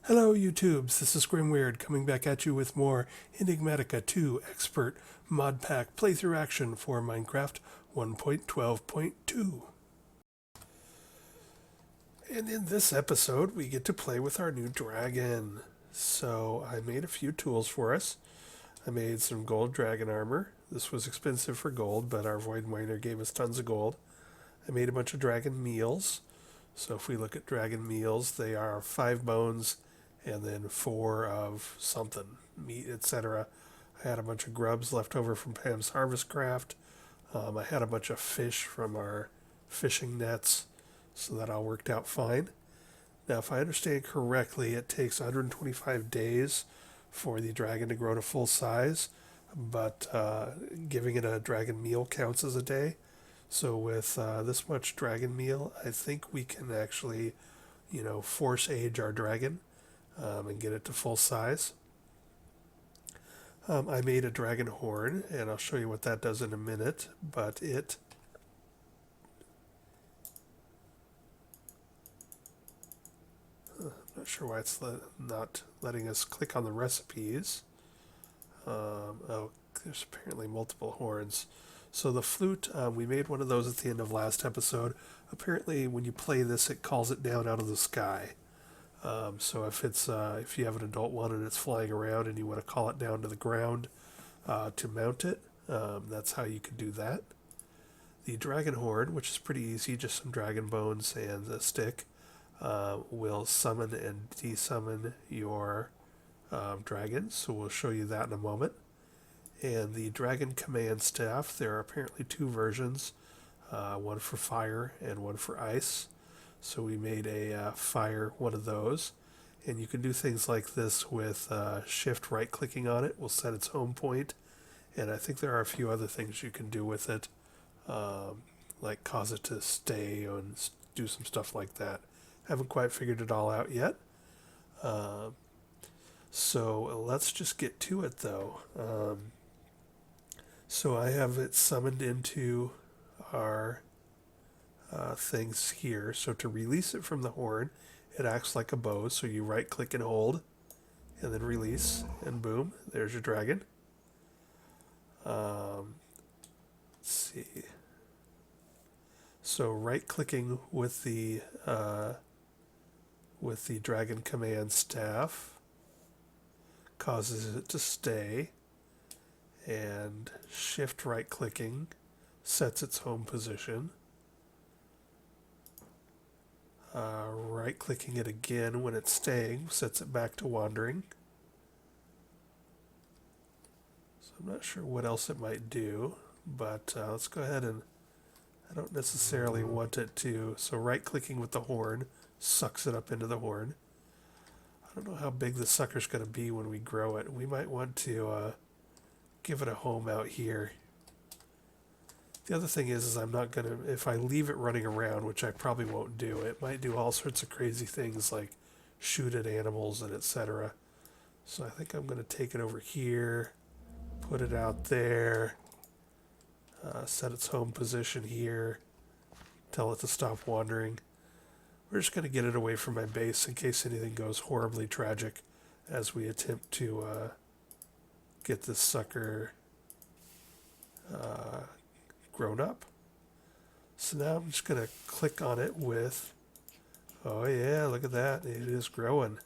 Hello, YouTubes. This is Grimweird coming back at you with more Enigmatica 2 Expert Mod Pack playthrough action for Minecraft 1.12.2. And in this episode, we get to play with our new dragon. So I made a few tools for us. I made some gold dragon armor. This was expensive for gold, but our void miner gave us tons of gold. I made a bunch of dragon meals. So if we look at dragon meals, they are 5 bones and then 4 of something, meat, etc. I had a bunch of grubs left over from Pam's Harvest Craft. I had a bunch of fish from our fishing nets, so that all worked out fine. Now, if I understand correctly, it takes 125 days for the dragon to grow to full size, but giving it a dragon meal counts as a day. So with this much dragon meal, I think we can actually, force age our dragon and get it to full size. I made a dragon horn, and I'll show you what that does in a minute, but not sure why it's not letting us click on the recipes. There's apparently multiple horns. So the flute, we made one of those at the end of last episode. Apparently, when you play this, it calls it down out of the sky. So if you have an adult one and it's flying around and you want to call it down to the ground to mount it, that's how you can do that. The dragon horn, which is pretty easy, just some dragon bones and a stick, will summon and desummon your dragons. So we'll show you that in a moment. And the dragon command staff, there are apparently 2 versions, one for fire and one for ice. So we made a fire one of those. And you can do things like this with shift right clicking on it will set its home point. And I think there are a few other things you can do with it, like cause it to stay and do some stuff like that. Haven't quite figured it all out yet. So let's just get to it though. So I have it summoned into our things here. So to release it from the horn, it acts like a bow. So you right click and hold and then release, and boom, there's your dragon. Let's see. So right clicking with the dragon command staff causes it to stay, and shift right clicking sets its home position. Right clicking it again when it's staying sets it back to wandering. So I'm not sure what else it might do, but let's go ahead and I don't necessarily want it to. So right clicking with the horn sucks it up into the horn. I don't know how big the sucker's going to be when we grow it. We might want to give it a home out here. The other thing is I'm not going to, if I leave it running around, which I probably won't do, it might do all sorts of crazy things like shoot at animals and etc. So I think I'm going to take it over here, put it out there, set its home position here, tell it to stop wandering. We're just going to get it away from my base in case anything goes horribly tragic as we attempt to get this sucker grown up. So now I'm just going to click on it with, oh yeah, look at that, it is growing.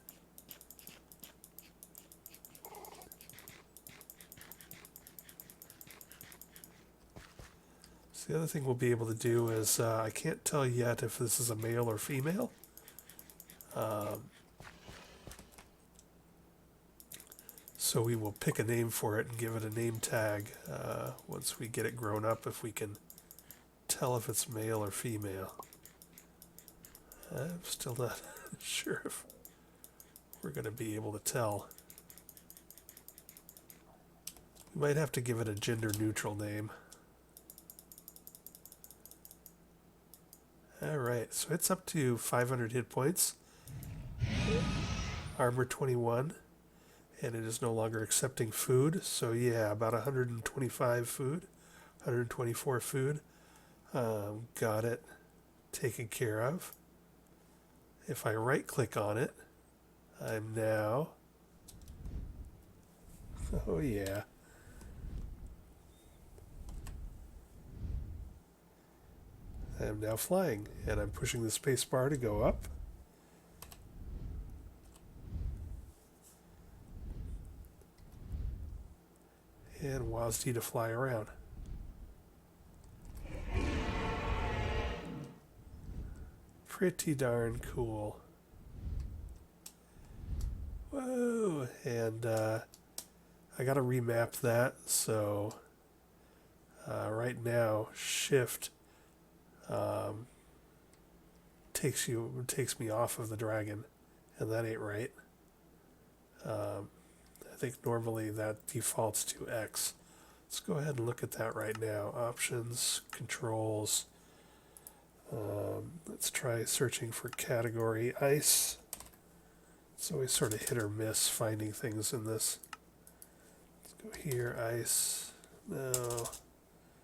So the other thing we'll be able to do is, I can't tell yet if this is a male or female. So we will pick a name for it and give it a name tag once we get it grown up, if we can tell if it's male or female. I'm still not sure if we're going to be able to tell. We might have to give it a gender neutral name. Alright, so it's up to 500 hit points, armor 21, and it is no longer accepting food. So yeah, about 125 food, 124 food. Got it taken care of. If I right click on it, I'm now... Oh yeah. I'm now flying, and I'm pushing the space bar to go up. And WASD to fly around. Pretty darn cool. Whoa! And I gotta remap that, so right now Shift takes me off of the dragon, and that ain't right. I think normally that defaults to X. Let's go ahead and look at that right now. Options, controls. Let's try searching for category ice. It's always sort of hit or miss finding things in this. Let's go here, ice. No.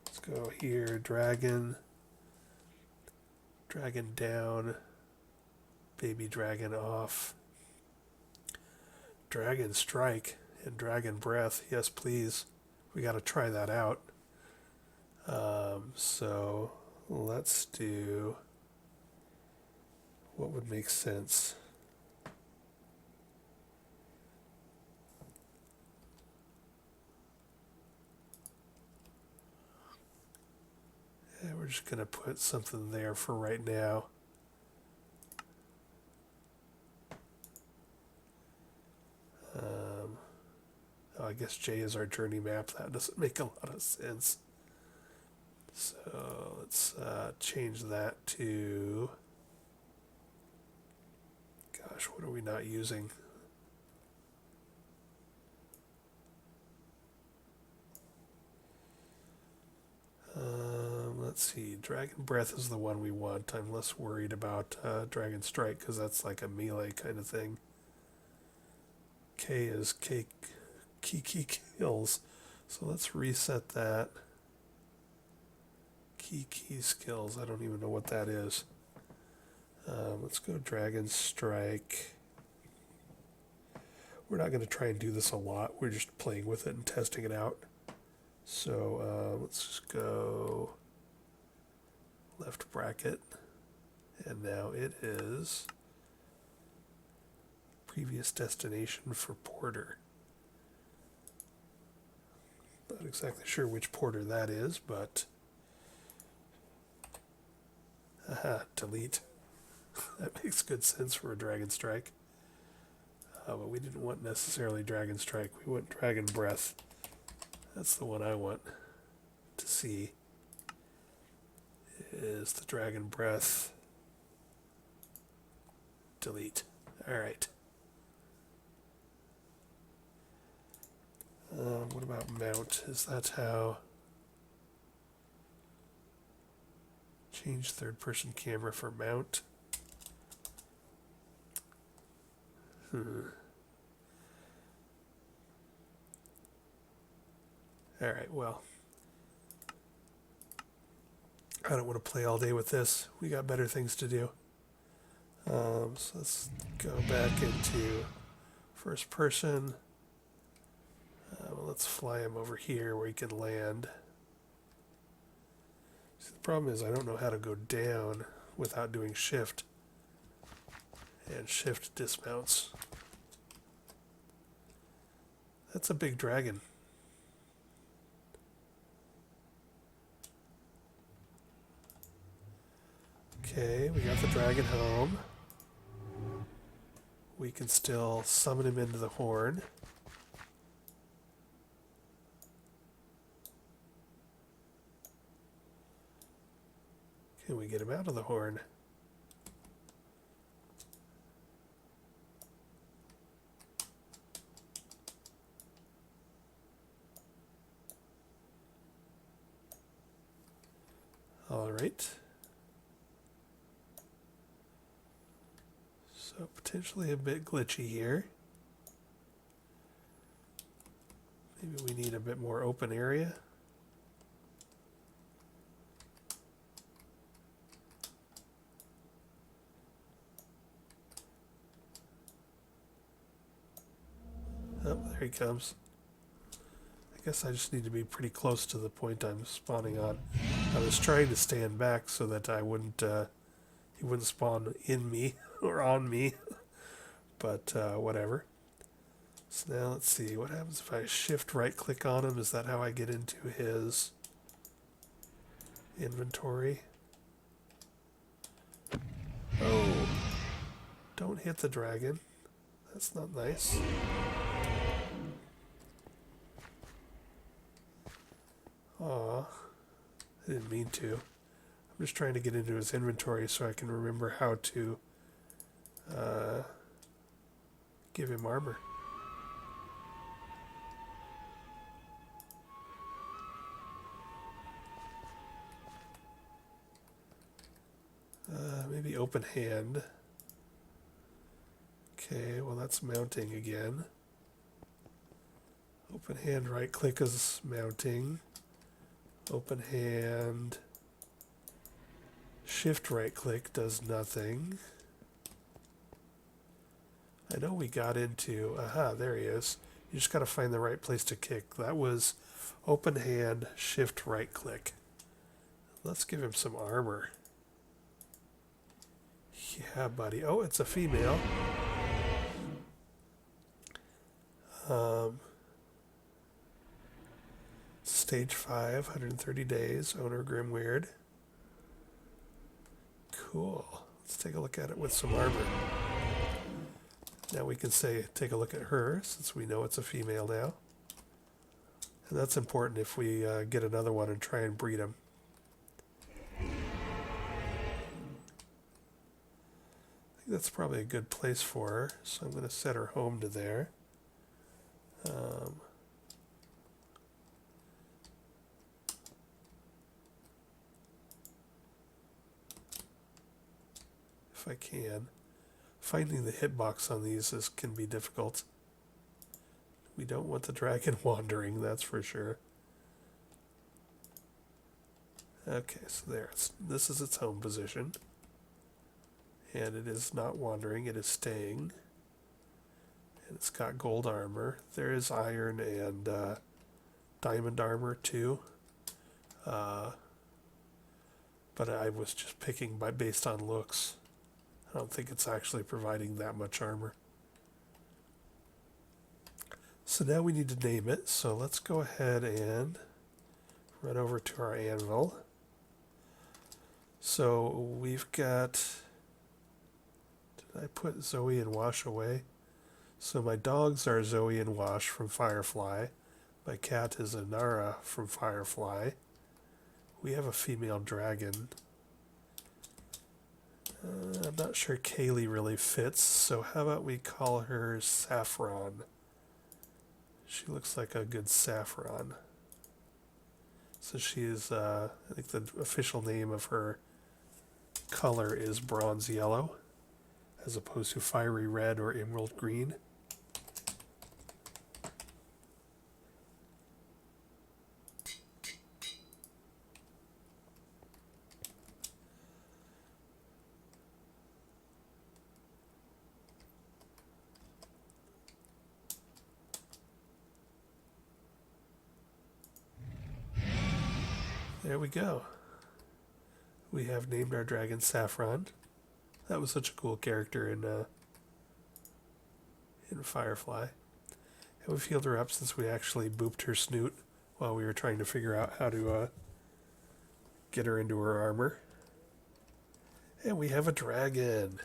Let's go here, dragon. Dragon down. Baby dragon off. Dragon strike and dragon breath. Yes, please. We got to try that out. So let's do what would make sense. And we're just going to put something there for right now. Oh, I guess J is our journey map. That doesn't make a lot of sense. So let's change that to... Gosh, what are we not using? Let's see. Dragon Breath is the one we want. I'm less worried about Dragon Strike because that's like a melee kind of thing. K is K kills. So let's reset that. Key skills. I don't even know what that is. Let's go Dragon Strike. We're not going to try and do this a lot. We're just playing with it and testing it out. So let's just go left bracket. And now it is previous destination for Porter. Not exactly sure which Porter that is, but... Aha, delete. That makes good sense for a Dragon Strike. But we didn't want necessarily Dragon Strike. We want Dragon Breath. That's the one I want to see. Is the Dragon Breath. Delete. Alright. What about mount? Is that how... Change third person camera for mount? Alright, well. I don't want to play all day with this. We got better things to do. So let's go back into first person. Well, let's fly him over here where he can land. See, the problem is I don't know how to go down without doing shift. And shift dismounts. That's a big dragon. Okay, we got the dragon home. We can still summon him into the horn. Can we get him out of the horn? All right. So potentially a bit glitchy here. Maybe we need a bit more open area. he comes. I guess I just need to be pretty close to the point I'm spawning on. I was trying to stand back so that I wouldn't, he wouldn't spawn in me or on me, but whatever. So now let's see, what happens if I shift right click on him? Is that how I get into his inventory? Oh, don't hit the dragon. That's not nice. Aw, I didn't mean to. I'm just trying to get into his inventory so I can remember how to give him armor. Maybe open hand. Okay, well that's mounting again. Open hand, right click is mounting. Open hand, shift right click does nothing. I know we got into, aha, there he is. You just gotta find the right place to kick. That was open hand, shift right click. Let's give him some armor. Yeah, buddy. Oh, it's a female. Stage 5, 130 days, owner Grimweird. Cool. Let's take a look at it with some armor. Now we can say, take a look at her, since we know it's a female now. And that's important if we get another one and try and breed them. I think that's probably a good place for her, so I'm going to set her home to there. If I can. Finding the hitbox on these can be difficult. We don't want the dragon wandering, that's for sure. Okay, so there. This is its home position. And it is not wandering, it is staying. And it's got gold armor. There is iron and diamond armor too. But I was just picking based on looks. I don't think it's actually providing that much armor. So now we need to name it. So let's go ahead and run over to our anvil. So we've got, did I put Zoe and Wash away? So my dogs are Zoe and Wash from Firefly. My cat is Inara from Firefly. We have a female dragon. I'm not sure Kaylee really fits, so how about we call her Saffron? She looks like a good Saffron. So she is, I think the official name of her color is bronze yellow, as opposed to fiery red or emerald green. There we go. We have named our dragon Saffron. That was such a cool character in Firefly. And we've healed her up since we actually booped her snoot while we were trying to figure out how to get her into her armor. And we have a dragon.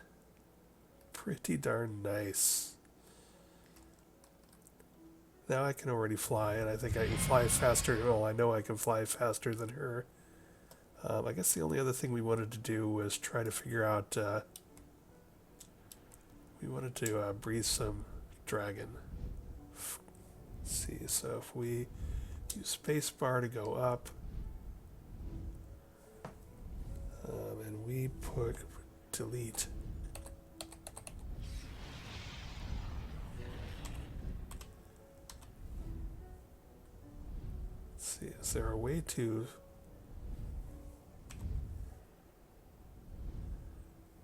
Pretty darn nice. Now I can already fly, and I think I can fly faster. Well, I know I can fly faster than her. I guess the only other thing we wanted to do was try to figure out... we wanted to breathe some dragon. Let's see, so if we use spacebar to go up, and we put delete. Let's see, is there a way to...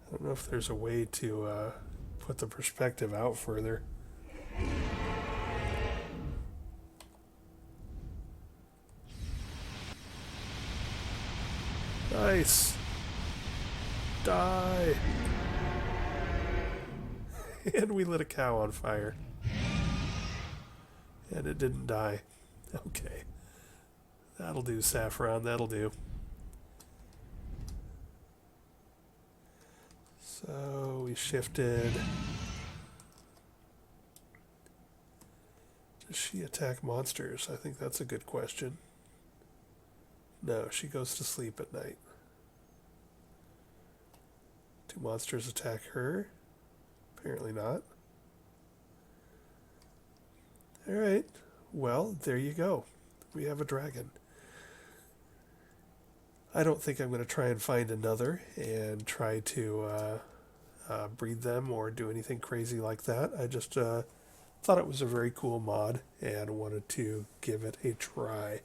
I don't know if there's a way to put the perspective out further. twice. Die. And we lit a cow on fire. And it didn't die. Okay. That'll do, Saffron. That'll do. So we shifted. Does she attack monsters? I think that's a good question. No, she goes to sleep at night. Do monsters attack her? Apparently not. Alright. Well, there you go. We have a dragon. I don't think I'm going to try and find another and try to breed them or do anything crazy like that. I just thought it was a very cool mod and wanted to give it a try.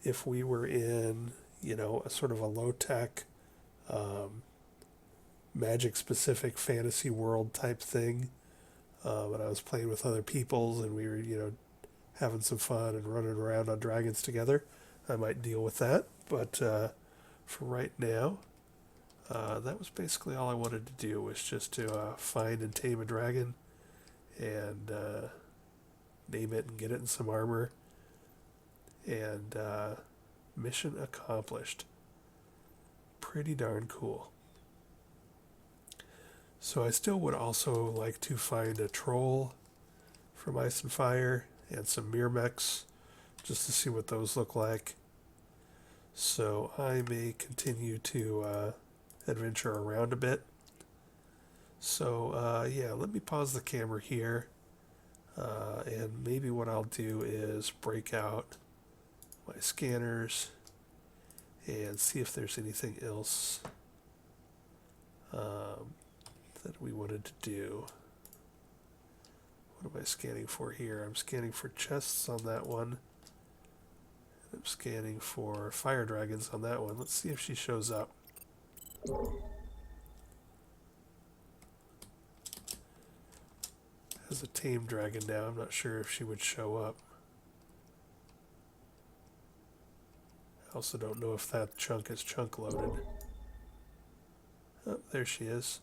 If we were in, a sort of a low-tech, magic-specific fantasy world type thing, and I was playing with other peoples and we were, having some fun and running around on dragons together, I might deal with that. But for right now, that was basically all I wanted to do, was just to find and tame a dragon and name it and get it in some armor. And mission accomplished. Pretty darn cool. So I still would also like to find a troll from Ice and Fire and some Myrmex just to see what those look like. So I may continue to adventure around a bit. So yeah, let me pause the camera here. And maybe what I'll do is break out my scanners and see if there's anything else that we wanted to do. What am I scanning for here? I'm scanning for chests on that one. I'm scanning for fire dragons on that one. Let's see if she shows up. As a tame dragon now, I'm not sure if she would show up. I also don't know if that chunk is chunk loaded. Oh, there she is.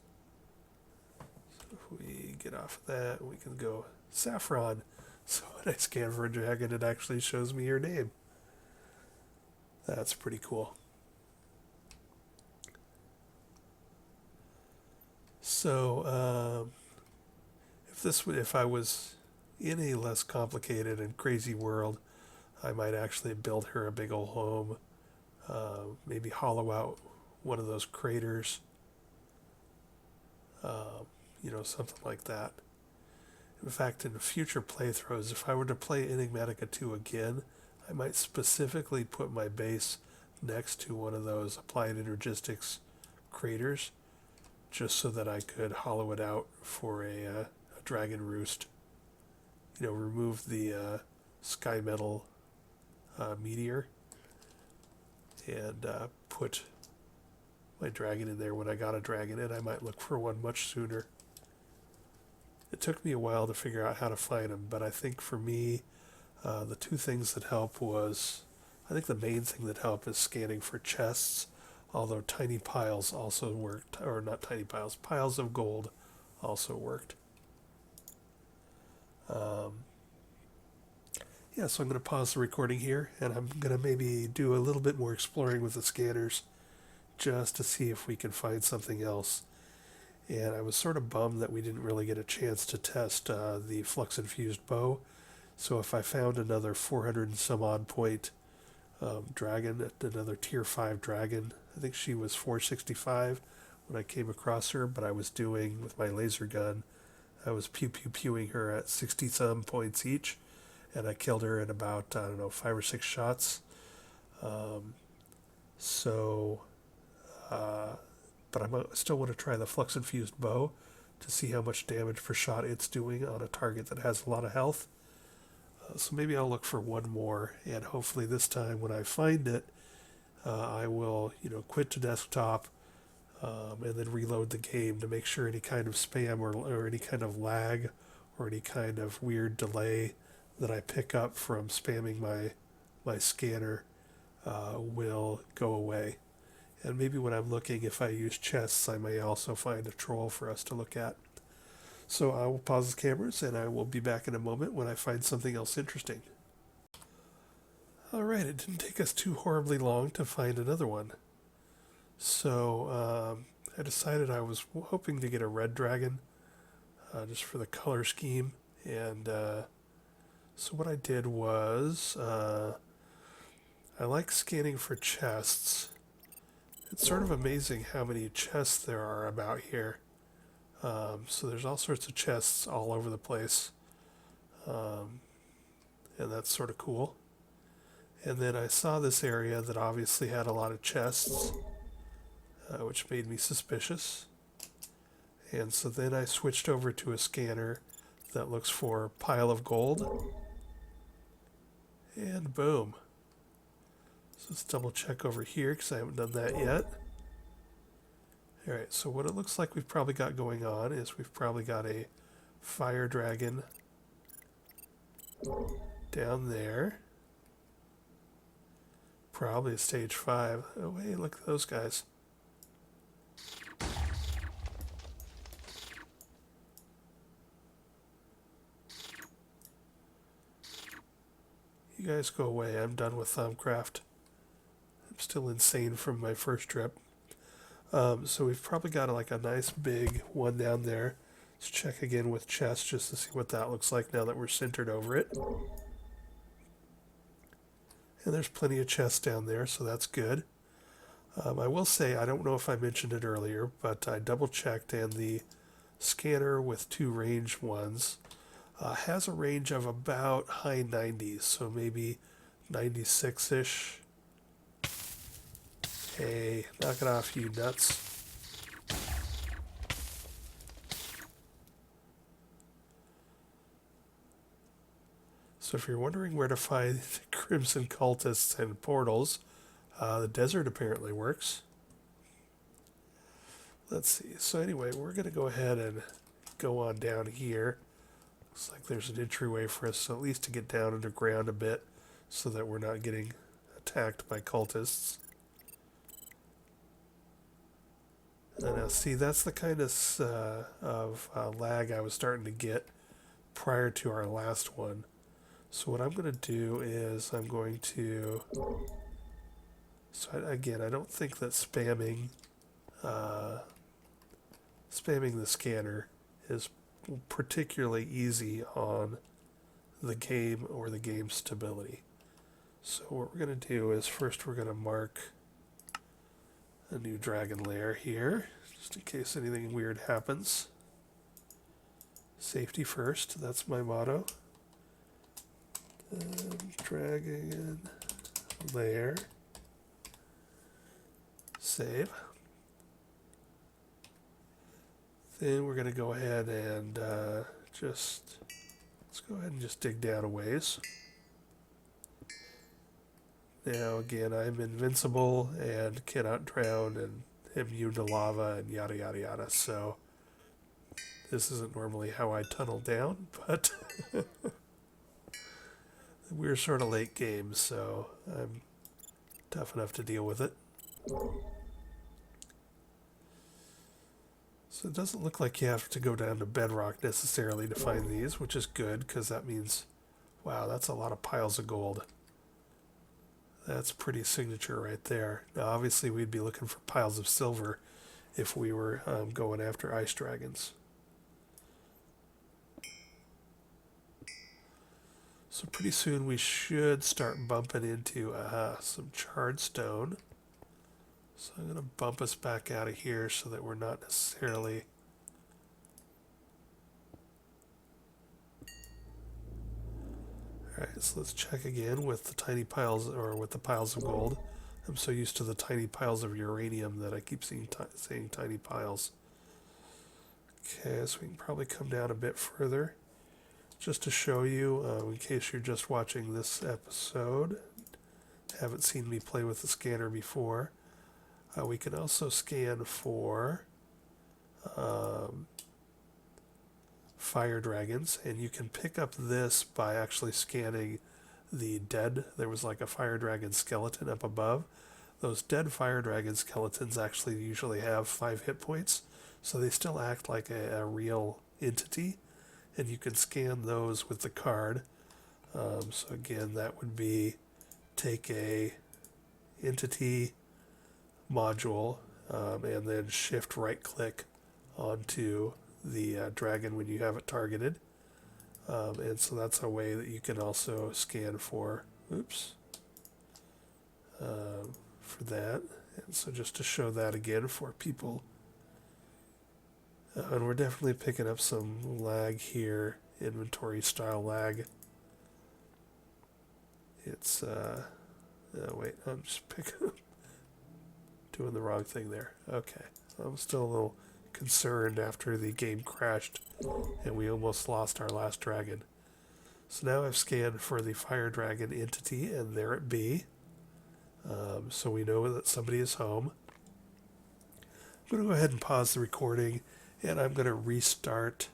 So if we get off of that, we can go Saffron. So when I scan for a dragon, it actually shows me your name. That's pretty cool. So, if I was in a less complicated and crazy world, I might actually build her a big old home. Maybe hollow out one of those craters. Something like that. In fact, in future playthroughs, if I were to play Enigmatica 2 again, I might specifically put my base next to one of those applied energistics craters, just so that I could hollow it out for a dragon roost. Remove the sky metal meteor and put my dragon in there when I got a dragon, and I might look for one much sooner. It took me a while to figure out how to find them, but I think for me, the two things that help I think the main thing that helped is scanning for chests, although tiny piles also worked, or not tiny piles, piles of gold also worked. Yeah, so I'm going to pause the recording here, and I'm going to maybe do a little bit more exploring with the scanners just to see if we can find something else. And I was sort of bummed that we didn't really get a chance to test the flux-infused bow. So if I found another 400 and some odd point dragon, another tier 5 dragon, I think she was 465 when I came across her, but I was doing, with my laser gun, I was pew-pew-pewing her at 60-some points each, and I killed her in about, 5 or 6 shots. But I still want to try the flux-infused bow to see how much damage per shot it's doing on a target that has a lot of health. So maybe I'll look for one more, and hopefully this time when I find it, I will, quit to desktop and then reload the game to make sure any kind of spam or any kind of lag or any kind of weird delay that I pick up from spamming my scanner will go away. And maybe when I'm looking, if I use chests, I may also find a troll for us to look at. So I will pause the cameras and I will be back in a moment when I find something else interesting. Alright, it didn't take us too horribly long to find another one. So I decided I was hoping to get a red dragon just for the color scheme. And so what I did was I like scanning for chests. It's sort of amazing how many chests there are about here. So there's all sorts of chests all over the place. And that's sort of cool. And then I saw this area that obviously had a lot of chests, which made me suspicious. And so then I switched over to a scanner that looks for pile of gold. And boom. So let's double check over here because I haven't done that yet. Alright, so what it looks like we've probably got going on is we've probably got a fire dragon down there. Probably a stage 5. Oh, hey, look at those guys. You guys go away. I'm done with Thumbcraft. I'm still insane from my first trip. So we've probably got like a nice big one down there. Let's check again with chest just to see what that looks like now that we're centered over it. And there's plenty of chests down there, so that's good. I will say, I don't know if I mentioned it earlier, but I double checked and the scanner with 2 range ones has a range of about high 90s, so maybe 96-ish. Hey, knock it off, you nuts. So if you're wondering where to find Crimson Cultists and portals, the desert apparently works. Let's see. So anyway, we're going to go ahead and go on down here. Looks like there's an entryway for us, so at least to get down underground a bit so that we're not getting attacked by cultists. And now see, that's the kind of lag I was starting to get prior to our last one. So what I'm going to do is I'm going to... So again, I don't think that spamming the scanner is particularly easy on the game or the game stability. So what we're going to do is first we're going to mark a new dragon lair here, just in case anything weird happens. Safety first, that's my motto. Dragon lair. Save. Then we're going to go ahead and let's go ahead and just dig down a ways. Now again, I'm invincible and cannot drown and immune to lava and yada yada yada, so this isn't normally how I tunnel down, but we're sort of late game, so I'm tough enough to deal with it. So it doesn't look like you have to go down to bedrock necessarily to find these, which is good, because that means, wow, that's a lot of piles of gold. That's pretty signature right there. Now obviously we'd be looking for piles of silver if we were going after ice dragons. So pretty soon we should start bumping into some charred stone. So I'm going to bump us back out of here so that we're not necessarily... Alright, so let's check again with the tiny piles, or with the piles of gold. I'm so used to the tiny piles of uranium that I keep saying tiny piles. Okay, so we can probably come down a bit further. Just to show you, in case you're just watching this episode, haven't seen me play with the scanner before, we can also scan for fire dragons, and you can pick up this by actually scanning the dead. There was like a fire dragon skeleton up above. those dead fire dragon skeletons actually usually have 5 hit points, so they still act like a real entity, and you can scan those with the card. So again, that would be take a entity module and then shift right click onto the dragon when you have it targeted. And so that's a way that you can also scan for, for that. And so just to show that again for people, and we're definitely picking up some lag here, inventory style lag. It's, oh wait, I'm just doing the wrong thing there. Okay, I'm still a little concerned after the game crashed and we almost lost our last dragon. So now I've scanned for the fire dragon entity, and there it be. So we know that somebody is home. I'm going to go ahead and pause the recording, and I'm going to restart.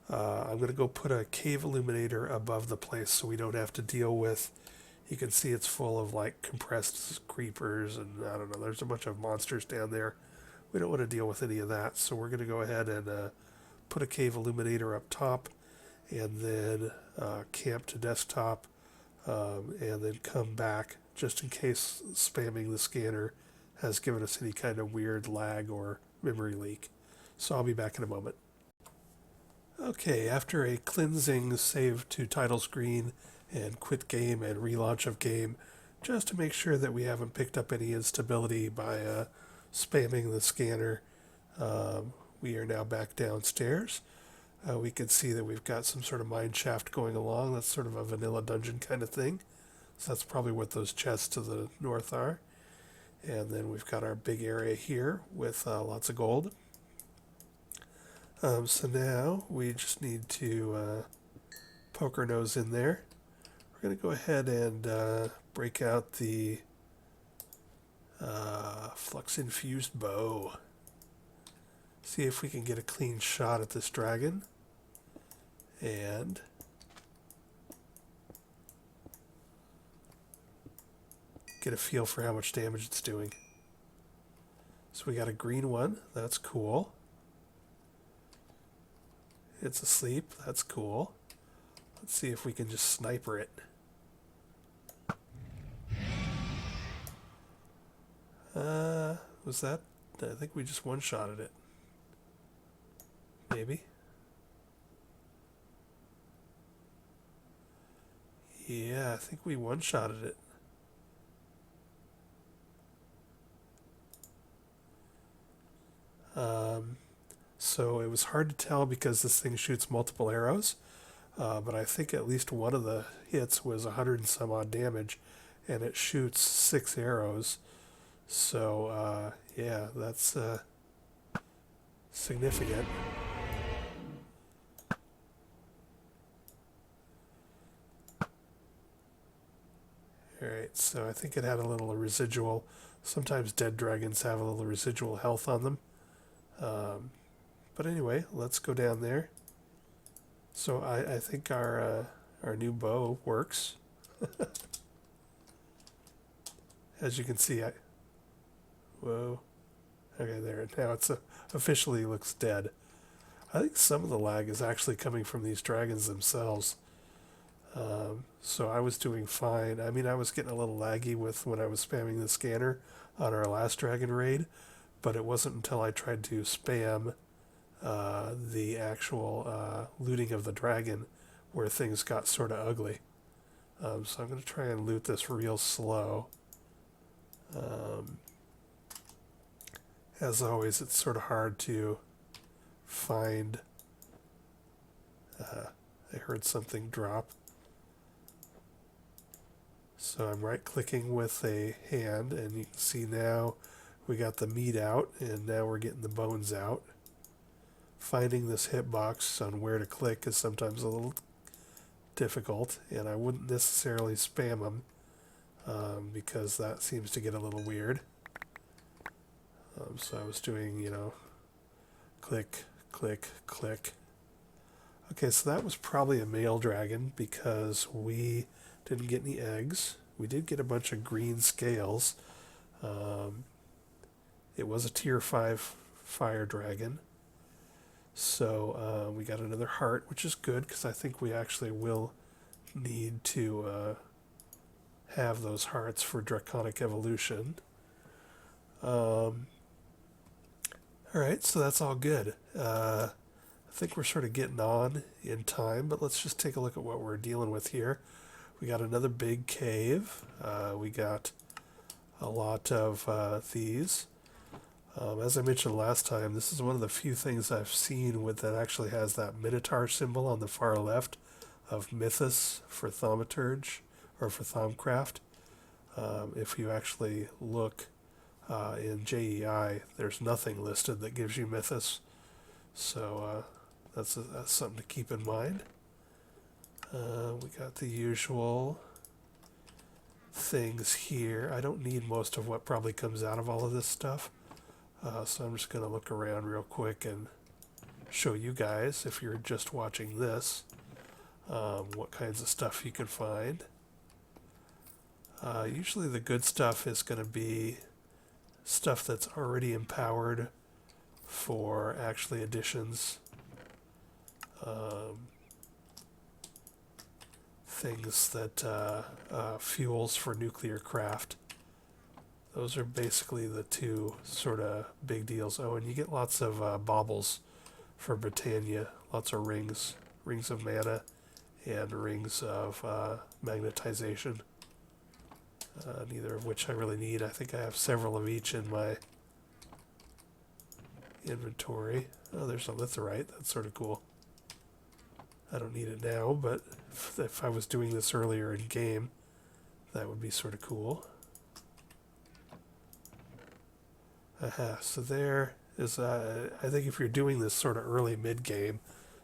I'm going to go put a cave illuminator above the place so we don't have to deal with. You can see it's full of like compressed creepers, and I don't know, there's a bunch of monsters down there. We don't want to deal with any of that, so we're going to go ahead and put a cave illuminator up top, and then camp to desktop, and then come back just in case spamming the scanner has given us any kind of weird lag or memory leak. So I'll be back in a moment. Okay, after a cleansing save to title screen and quit game and relaunch of game, just to make sure that we haven't picked up any instability by spamming the scanner, we are now back downstairs. We can see that we've got some sort of mine shaft going along. That's sort of a vanilla dungeon kind of thing. So that's probably what those chests to the north are. And then we've got our big area here with lots of gold. So now we just need to poke our nose in there. We're going to go ahead and break out the flux-infused bow. See if we can get a clean shot at this dragon. And get a feel for how much damage it's doing. So we got a green one. That's cool. It's asleep. That's cool. Let's see if we can just sniper it. Was that? I think we just one-shotted it. Maybe. Yeah, I think we one-shotted it. So it was hard to tell because this thing shoots multiple arrows, but I think at least one of the hits was 100 and some odd damage, and it shoots 6 arrows. So yeah, that's significant. Alright, so I think it had a little residual. Sometimes dead dragons have a little residual health on them. But anyway, let's go down there. So I think our new bow works. As you can see, whoa. Okay, there. Now it's officially looks dead. I think some of the lag is actually coming from these dragons themselves. So I was doing fine. I mean, I was getting a little laggy with when I was spamming the scanner on our last dragon raid, but it wasn't until I tried to spam the actual looting of the dragon where things got sort of ugly. So I'm going to try and loot this real slow. As always, it's sort of hard to find. I heard something drop. So I'm right clicking with a hand, and you can see now we got the meat out, and now we're getting the bones out. Finding this hitbox on where to click is sometimes a little difficult, and I wouldn't necessarily spam them because that seems to get a little weird. So I was doing, click, click, click. Okay, so that was probably a male dragon because we didn't get any eggs. We did get a bunch of green scales. It was a tier 5 fire dragon. So we got another heart, which is good because I think we actually will need to have those hearts for draconic evolution. All right, so that's all good. I think we're sort of getting on in time, but let's just take a look at what we're dealing with here. We got another big cave. We got a lot of these. As I mentioned last time, this is one of the few things I've seen with that actually has that Minotaur symbol on the far left of Mythos for Thaumaturge or for Thaumcraft. If you actually look in JEI, there's nothing listed that gives you Mythos. So that's something to keep in mind. We got the usual things here. I don't need most of what probably comes out of all of this stuff. So I'm just going to look around real quick and show you guys, if you're just watching this, what kinds of stuff you can find. Usually the good stuff is going to be stuff that's already empowered for actually additions. Things that fuels for nuclear craft. Those are basically the two sort of big deals. Oh, and you get lots of baubles for Britannia. Lots of rings of mana, and rings of magnetization. Neither of which I really need. I think I have several of each in my inventory. Oh, there's a litherite. That's sort of cool. I don't need it now, but if I was doing this earlier in game, that would be sort of cool. So there is, I think if you're doing this sort of early mid-game,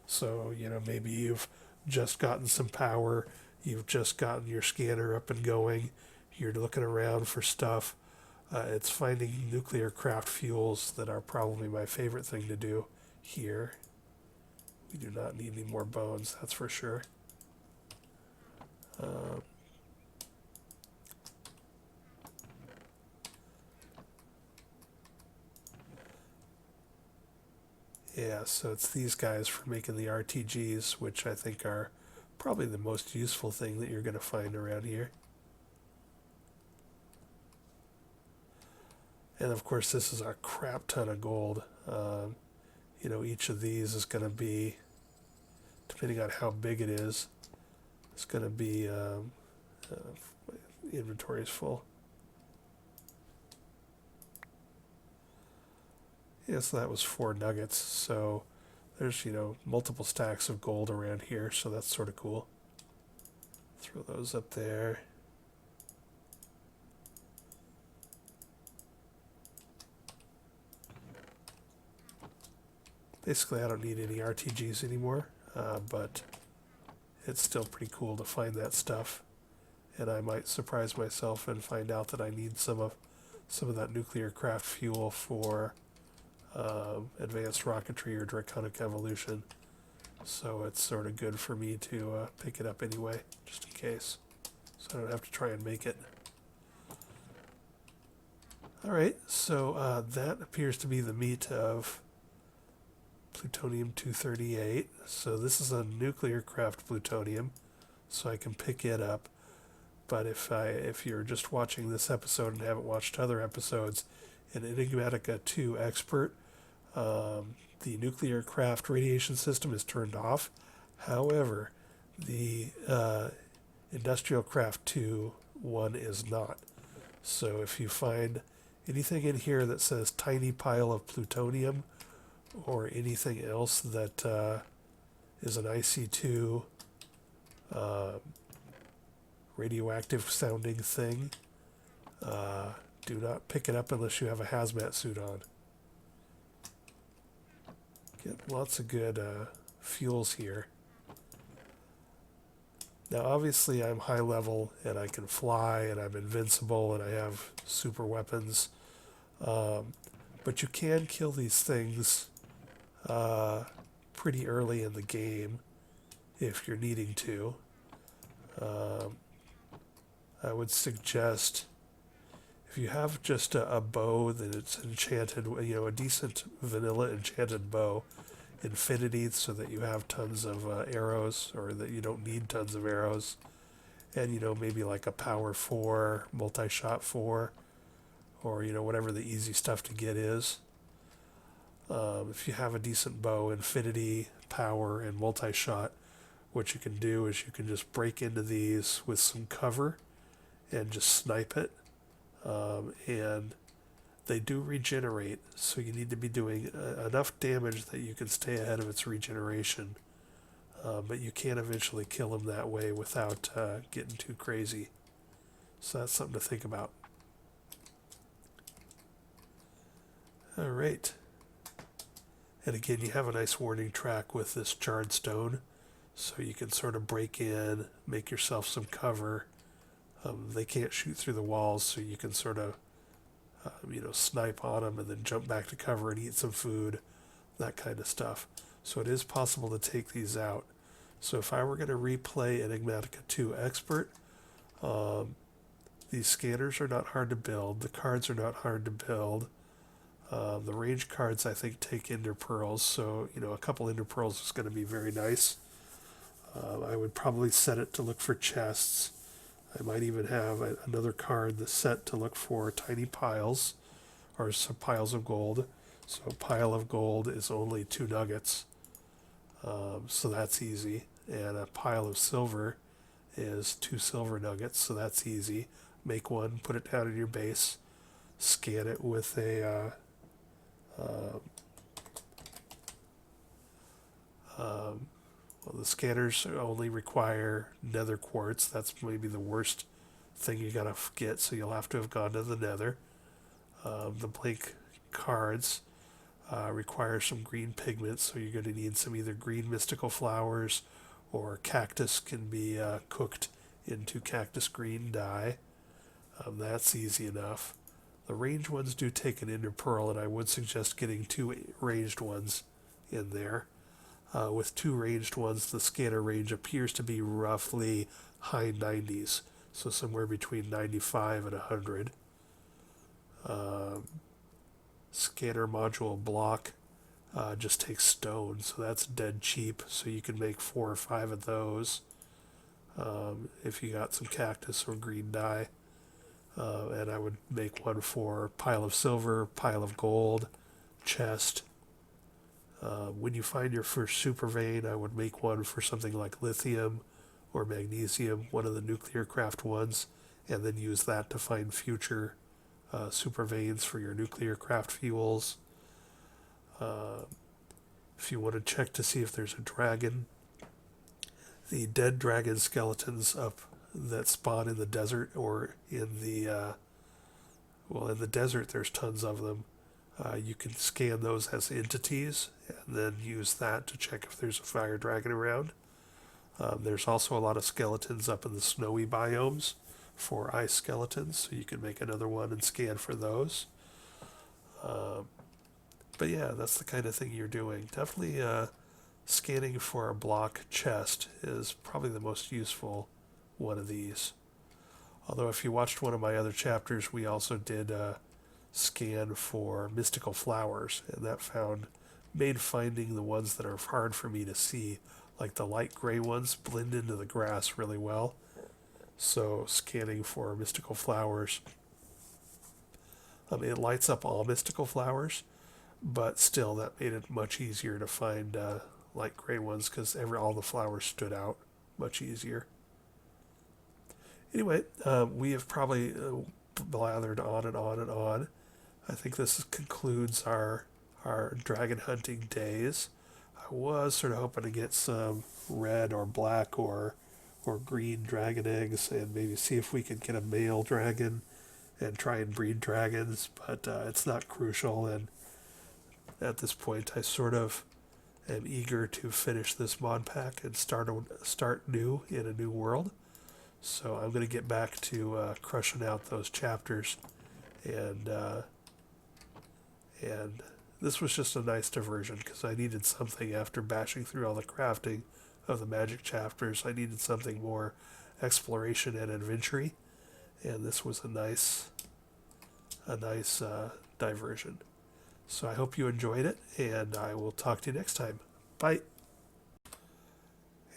so, maybe you've just gotten some power, you've just gotten your scanner up and going, you're looking around for stuff, it's finding nuclear craft fuels that are probably my favorite thing to do here. We do not need any more bones, that's for sure. Yeah, so it's these guys for making the RTGs, which I think are probably the most useful thing that you're going to find around here. And of course, this is a crap ton of gold. Each of these is going to be, depending on how big it is, it's going to be, inventory is full. Yeah, so that was 4 nuggets. So there's, multiple stacks of gold around here, so that's sort of cool. Throw those up there. Basically, I don't need any RTGs anymore, but it's still pretty cool to find that stuff. And I might surprise myself and find out that I need some of that nuclear craft fuel for advanced rocketry or draconic evolution. So it's sort of good for me to pick it up anyway, just in case. So I don't have to try and make it. Alright, so that appears to be the meat of plutonium-238. So this is a nuclear craft plutonium, so I can pick it up. But if you're just watching this episode and haven't watched other episodes, in Enigmatica 2 Expert, the nuclear craft radiation system is turned off. However, the industrial craft 2 one is not. So if you find anything in here that says tiny pile of plutonium, or anything else that is an IC2 radioactive sounding thing, do not pick it up unless you have a hazmat suit on. Get lots of good fuels here. Now obviously I'm high level and I can fly and I'm invincible and I have super weapons, but you can kill these things pretty early in the game if you're needing to. I would suggest If you have just a bow that it's enchanted, a decent vanilla enchanted bow, infinity, so that you have tons of arrows, or that you don't need tons of arrows, and maybe like a power 4, multi-shot 4, or whatever the easy stuff to get is. If you have a decent bow, infinity, power, and multi-shot, what you can do is you can just break into these with some cover and just snipe it. And they do regenerate, so you need to be doing enough damage that you can stay ahead of its regeneration. But you can eventually kill them that way without getting too crazy. So that's something to think about. All right. And again, you have a nice warning track with this jarred stone, so you can sort of break in, make yourself some cover. They can't shoot through the walls, so you can sort of, snipe on them and then jump back to cover and eat some food, that kind of stuff. So it is possible to take these out. So if I were going to replay Enigmatica 2 Expert, these scanners are not hard to build. The cards are not hard to build. The range cards, I think, take Ender Pearls, so a couple Ender Pearls is going to be very nice. I would probably set it to look for chests. I might even have another card that's set to look for tiny piles, or some piles of gold. So a pile of gold is only 2 nuggets, so that's easy. And a pile of silver is 2 silver nuggets, so that's easy. Make one, put it down in your base, scan it with a well, the scanners only require nether quartz. That's maybe the worst thing you gotta get, so you'll have to have gone to the nether. The blank cards require some green pigment, so you're going to need some either green mystical flowers, or cactus can be cooked into cactus green dye. That's easy enough. The ranged ones do take an ender pearl, and I would suggest getting 2 ranged ones in there. With 2 ranged ones, the scanner range appears to be roughly high 90s, so somewhere between 95 and 100. Scanner module block just takes stone, so that's dead cheap, so you can make 4 or 5 of those if you got some cactus or green dye. And I would make one for pile of silver, pile of gold, chest. When you find your first super vein, I would make one for something like lithium or magnesium, one of the nuclear craft ones, and then use that to find future super veins for your nuclear craft fuels. If you want to check to see if there's a dragon, the dead dragon skeletons up that spawn in the desert, or in the in the desert there's tons of them. You can scan those as entities and then use that to check if there's a fire dragon around. There's also a lot of skeletons up in the snowy biomes for ice skeletons, so you can make another one and scan for those. But yeah, that's the kind of thing you're doing. Definitely scanning for a block chest is probably the most useful one of these. Although if you watched one of my other chapters, we also did scan for mystical flowers, and that made finding the ones that are hard for me to see, like the light gray ones, blend into the grass really well. So scanning for mystical flowers, it lights up all mystical flowers, but still that made it much easier to find light gray ones, because all the flowers stood out much easier. Anyway, we have probably blathered on and on and on. I think this concludes our dragon hunting days. I was sort of hoping to get some red or black or green dragon eggs, and maybe see if we could get a male dragon and try and breed dragons, but it's not crucial, and at this point I sort of am eager to finish this mod pack and start new in a new world. So I'm going to get back to crushing out those chapters, and this was just a nice diversion, because I needed something after bashing through all the crafting of the magic chapters. I needed something more exploration and adventure-y, and this was a nice a nice diversion. So I hope you enjoyed it, and I will talk to you next time. Bye.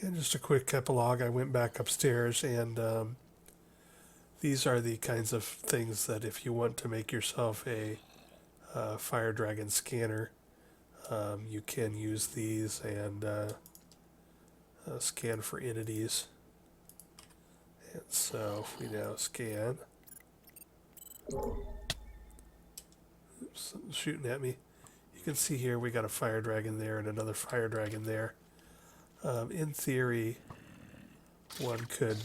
And just a quick epilogue. I went back upstairs, and these are the kinds of things that if you want to make yourself a fire dragon scanner, you can use these and scan for entities. And so if we now scan, oops, something's shooting at me. You can see here we got a fire dragon there and another fire dragon there. In theory, one could,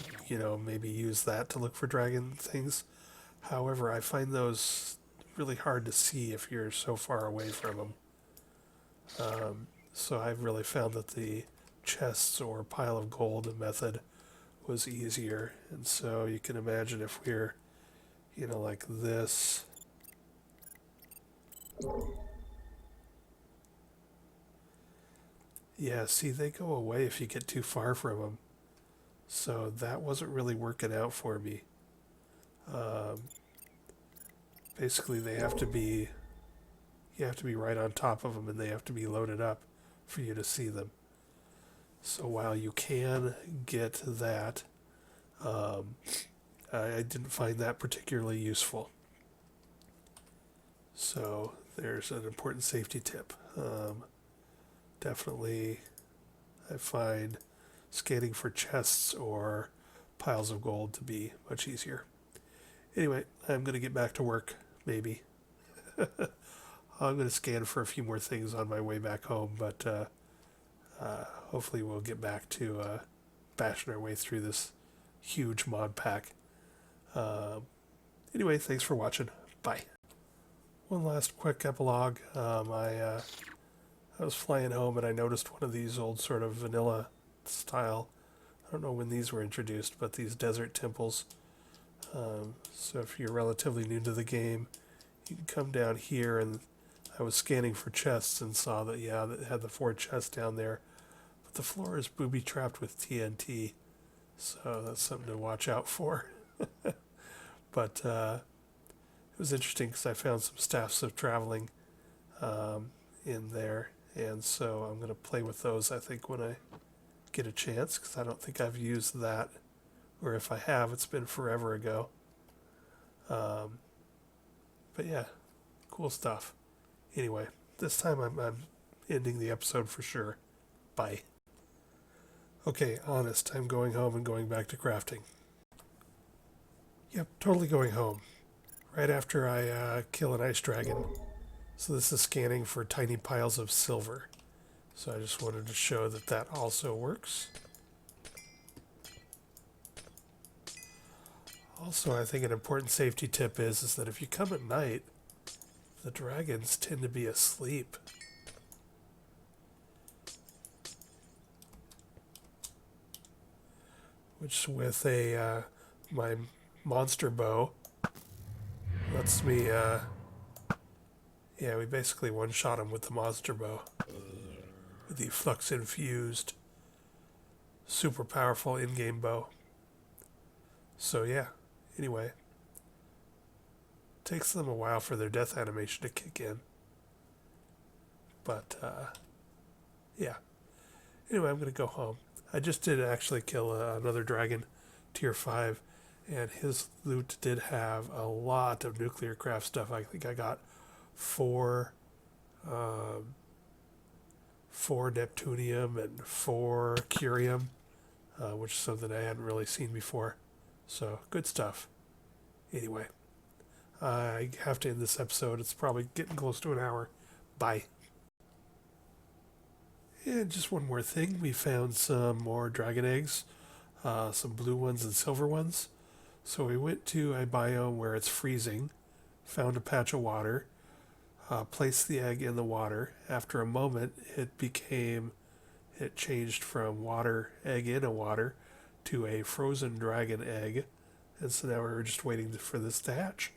maybe use that to look for dragon things. However, I find those really hard to see if you're so far away from them. So I've really found that the chests or pile of gold method was easier. And so you can imagine if we're, like this. Yeah, see, they go away if you get too far from them. So that wasn't really working out for me. Basically, you have to be right on top of them, and they have to be loaded up for you to see them. So while you can get that, I didn't find that particularly useful. So there's an important safety tip. Definitely, I find scanning for chests or piles of gold to be much easier. Anyway, I'm going to get back to work, maybe. I'm going to scan for a few more things on my way back home, but hopefully we'll get back to bashing our way through this huge mod pack. Anyway, thanks for watching. Bye. One last quick epilogue. I was flying home and I noticed one of these old sort of vanilla style, I don't know when these were introduced, but these desert temples. So if you're relatively new to the game, you can come down here, and I was scanning for chests and saw that, that had the 4 chests down there. But the floor is booby-trapped with TNT, so that's something to watch out for. But it was interesting because I found some staffs of traveling in there, and so I'm going to play with those, I think, when I get a chance, because I don't think I've used that, or if I have, it's been forever ago. But yeah, cool stuff. Anyway, this time I'm ending the episode for sure. Bye. Okay, honest, I'm going home and going back to crafting. Yep, totally going home. Right after I kill an ice dragon. So this is scanning for tiny piles of silver. So I just wanted to show that that also works. Also, I think an important safety tip is that if you come at night, the dragons tend to be asleep. Which with my monster bow lets me, we basically one-shot him with the monster bow. With the flux-infused, super powerful in-game bow. So yeah, anyway. Takes them a while for their death animation to kick in. But, yeah. Anyway, I'm going to go home. I just did actually kill another dragon, tier 5, and his loot did have a lot of nuclear craft stuff. I think I got 4 Neptunium and 4 Curium, which is something I hadn't really seen before. So, good stuff. Anyway, I have to end this episode. It's probably getting close to an hour. Bye. And just one more thing. We found some more dragon eggs, some blue ones and silver ones. So we went to a biome where it's freezing, found a patch of water, placed the egg in the water. After a moment, it changed from egg in a water to a frozen dragon egg. And so now we're just waiting for this to hatch.